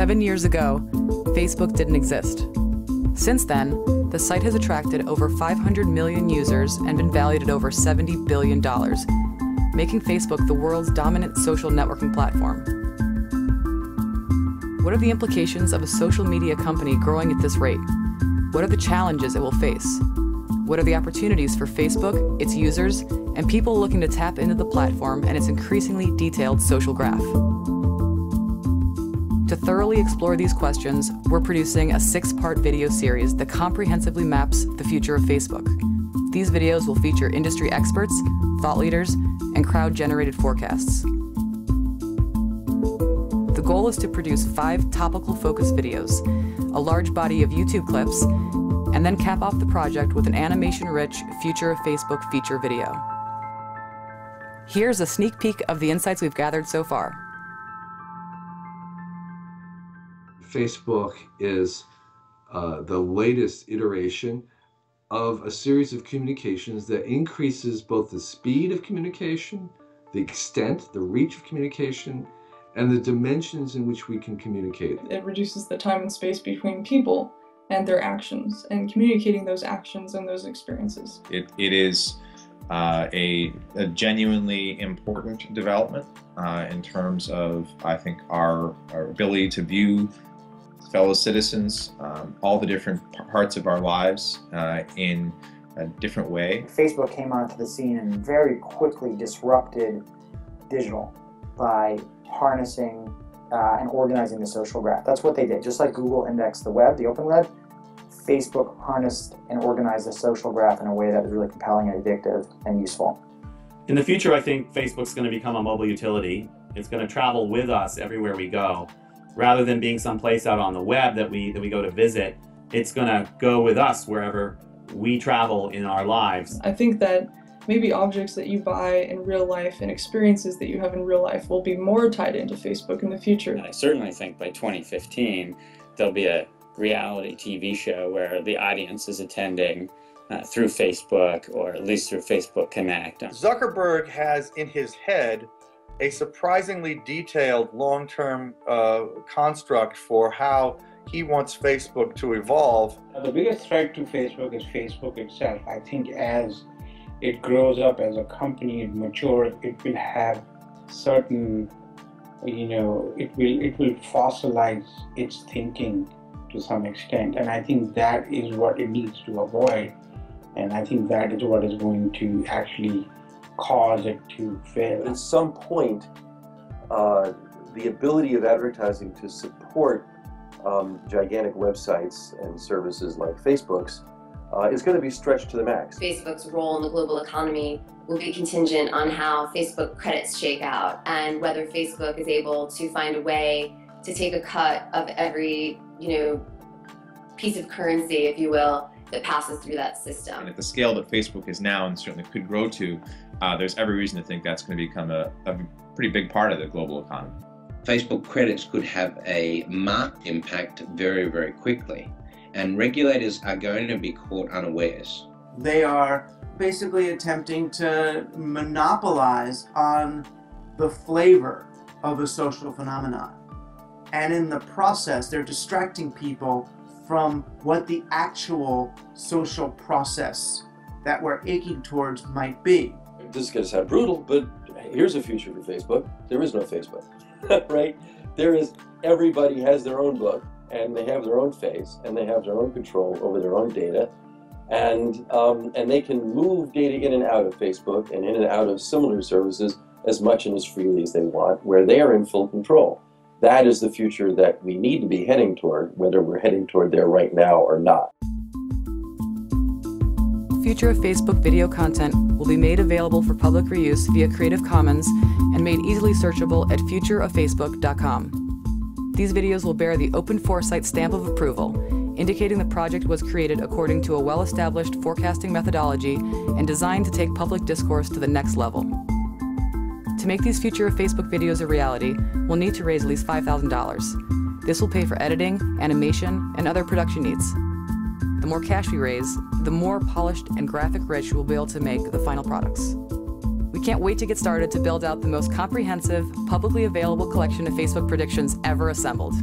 7 years ago, Facebook didn't exist. Since then, the site has attracted over 500 million users and been valued at over $70 billion, making Facebook the world's dominant social networking platform. What are the implications of a social media company growing at this rate? What are the challenges it will face? What are the opportunities for Facebook, its users, and people looking to tap into the platform and its increasingly detailed social graph? To thoroughly explore these questions, we're producing a 6-part video series that comprehensively maps the future of Facebook. These videos will feature industry experts, thought leaders, and crowd-generated forecasts. The goal is to produce 5 topical focus videos, a large body of YouTube clips, and then cap off the project with an animation-rich Future of Facebook feature video. Here's a sneak peek of the insights we've gathered so far. Facebook is the latest iteration of a series of communications that increases both the speed of communication, the extent, the reach of communication, and the dimensions in which we can communicate. It reduces the time and space between people and their actions, and communicating those actions and those experiences. It is a genuinely important development in terms of, I think, our ability to view fellow citizens, all the different parts of our lives in a different way. Facebook came onto the scene and very quickly disrupted digital by harnessing and organizing the social graph. That's what they did. Just like Google indexed the web, the open web, Facebook harnessed and organized the social graph in a way that was really compelling and addictive and useful. In the future, I think Facebook's going to become a mobile utility. It's going to travel with us everywhere we go. Rather than being someplace out on the web that we go to visit, it's going to go with us wherever we travel in our lives. I think that maybe objects that you buy in real life and experiences that you have in real life will be more tied into Facebook in the future. And I certainly think by 2015, there'll be a reality TV show where the audience is attending through Facebook, or at least through Facebook Connect. Zuckerberg has in his head a surprisingly detailed long-term construct for how he wants Facebook to evolve. The biggest threat to Facebook is Facebook itself. I think as it grows up as a company, it matures, it will have certain, it will fossilize its thinking to some extent, and I think that is what it needs to avoid, and I think that is what is going to actually cause it to fail. At some point, the ability of advertising to support gigantic websites and services like Facebook's is going to be stretched to the max. Facebook's role in the global economy will be contingent on how Facebook credits shake out and whether Facebook is able to find a way to take a cut of every, piece of currency, if you will, that passes through that system. And at the scale that Facebook is now and certainly could grow to, there's every reason to think that's going to become a pretty big part of the global economy. Facebook credits could have a marked impact very, very quickly, and regulators are going to be caught unawares. They are basically attempting to monopolize on the flavor of a social phenomenon. And in the process, they're distracting people from what the actual social process that we're aching towards might be. This is going to sound brutal, but here's a future for Facebook. There is no Facebook, right? Everybody has their own book, and they have their own face, and they have their own control over their own data, and they can move data in and out of Facebook and in and out of similar services as much and as freely as they want, where they are in full control. That is the future that we need to be heading toward, whether we're heading toward there right now or not. Future of Facebook video content will be made available for public reuse via Creative Commons and made easily searchable at futureoffacebook.com. These videos will bear the Open Foresight stamp of approval, indicating the project was created according to a well-established forecasting methodology and designed to take public discourse to the next level. To make these Future of Facebook videos a reality, we'll need to raise at least $5,000. This will pay for editing, animation, and other production needs. The more cash we raise, the more polished and graphic-rich we'll be able to make the final products. We can't wait to get started to build out the most comprehensive, publicly available collection of Facebook predictions ever assembled.